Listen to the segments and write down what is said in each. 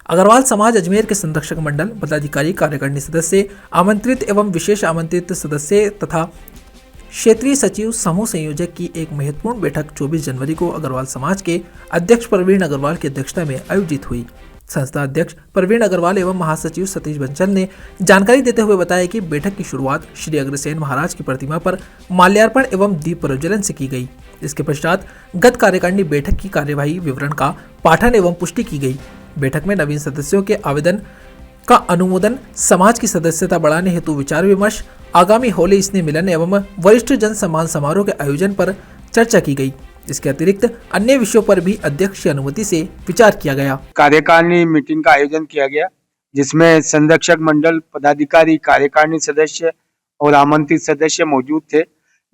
अग्रवाल समाज अजमेर के संरक्षक मंडल पदाधिकारी, कार्यकारिणी सदस्य, आमंत्रित एवं विशेष आमंत्रित सदस्य तथा क्षेत्रीय सचिव समूह संयोजक की एक महत्वपूर्ण बैठक 24 जनवरी को अग्रवाल समाज के अध्यक्ष प्रवीण अग्रवाल की अध्यक्षता में आयोजित हुई। संस्था अध्यक्ष प्रवीण अग्रवाल एवं महासचिव सतीश बंसल ने जानकारी देते हुए बताया कि बैठक की शुरुआत श्री अग्रसेन महाराज की प्रतिमा पर माल्यार्पण एवं दीप प्रज्वलन से की गई। इसके पश्चात गत कार्यकारिणी बैठक की कार्यवाही विवरण का पाठन एवं पुष्टि की गई। बैठक में नवीन सदस्यों के आवेदन का अनुमोदन, समाज की सदस्यता बढ़ाने हेतु विचार विमर्श, आगामी होली स्नेह मिलन एवं वरिष्ठ जन सम्मान समारोह के आयोजन पर चर्चा की गई। इसके अतिरिक्त अन्य विषयों पर भी अध्यक्ष की अनुमति से विचार किया गया। कार्यकारिणी मीटिंग का आयोजन किया गया, जिसमें संरक्षक मंडल पदाधिकारी, कार्यकारिणी सदस्य और आमंत्रित सदस्य मौजूद थे।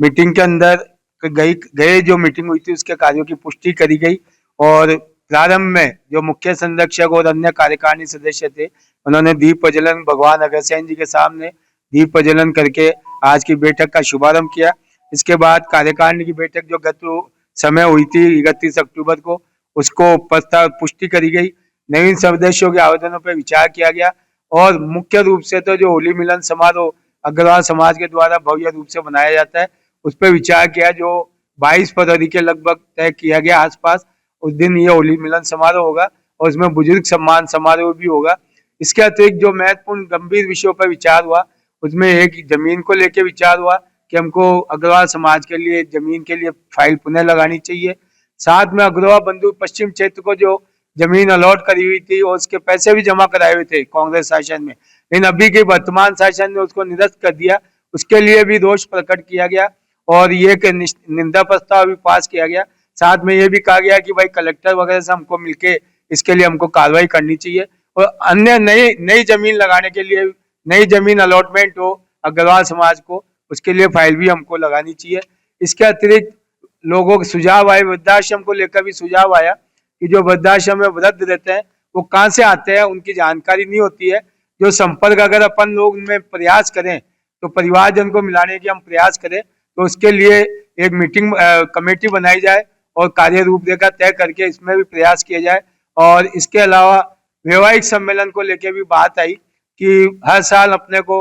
मीटिंग के अंदर गए जो मीटिंग हुई थी उसके कार्यों की पुष्टि करी गई और प्रारंभ में जो मुख्य संरक्षक और अन्य कार्यकारिणी सदस्य थे उन्होंने दीप प्रज्वलन भगवान अग्रसेन जी के सामने दीप प्रज्वलन करके आज की बैठक का शुभारंभ किया। इसके बाद कार्यकारिणी की बैठक जो गत समय हुई थी 31 अक्टूबर को, उसको प्रस्ताव पुष्टि करी गई। नवीन सदस्यों के आवेदनों पर विचार किया गया और मुख्य रूप से तो जो होली मिलन समारोह अग्रवाल समाज के द्वारा भव्य रूप से बनाया जाता है उस पर विचार किया, जो 22 फरवरी के लगभग तय किया गया आसपास। उस दिन ये होली मिलन समारोह होगा और उसमें बुजुर्ग सम्मान समारोह भी होगा। इसके अतिरिक्त जो महत्वपूर्ण गंभीर विषयों पर विचार हुआ उसमें एक जमीन को लेकर विचार हुआ कि हमको अग्रवाल समाज के लिए जमीन के लिए फाइल पुनः लगानी चाहिए। साथ में अग्रवाल बंधु पश्चिम क्षेत्र को जो जमीन अलॉट करी हुई थी और उसके पैसे भी जमा कराए हुए थे कांग्रेस शासन में, लेकिन अभी के वर्तमान शासन ने उसको निरस्त कर दिया। उसके लिए भी रोष प्रकट किया गया और ये निंदा प्रस्ताव भी पास किया गया। साथ में ये भी कहा गया कि भाई कलेक्टर वगैरह से हमको मिलके इसके लिए हमको कार्रवाई करनी चाहिए और अन्य नई जमीन लगाने के लिए नई जमीन अलॉटमेंट हो अग्रवाल समाज को, उसके लिए फाइल भी हमको लगानी चाहिए। इसके अतिरिक्त लोगों के सुझाव आए, वृद्धाश्रम को लेकर भी सुझाव आया कि जो वृद्धाश्रम में वृद्ध रहते हैं वो कहाँ से आते हैं उनकी जानकारी नहीं होती है। जो संपर्क अगर अपन लोग उनमें प्रयास करें तो परिवारजन को मिलाने की हम प्रयास करें, तो उसके लिए एक मीटिंग कमेटी बनाई जाए और कार्य रूपरेखा तय करके इसमें भी प्रयास किया जाए। और इसके अलावा वैवाहिक सम्मेलन को लेकर भी बात आई कि हर साल अपने को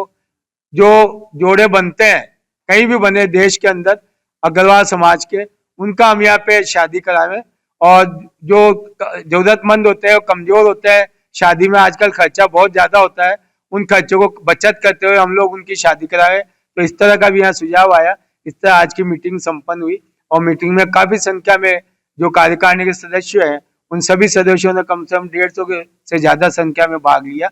जो जोड़े बनते हैं कहीं भी बने देश के अंदर अग्रवाल समाज के, उनका हम यहाँ पे शादी करावें और जो जरूरतमंद होते हैं कमजोर होते हैं, शादी में आजकल खर्चा बहुत ज्यादा होता है, उन खर्चों को बचत करते हुए हम लोग उनकी शादी करावें। तो इस तरह का भी यहाँ सुझाव आया। इस तरह आज की मीटिंग संपन्न हुई और मीटिंग में काफी संख्या में जो कार्यकारिणी के सदस्य हैं उन सभी सदस्यों ने कम से कम 150 से ज्यादा संख्या में भाग लिया।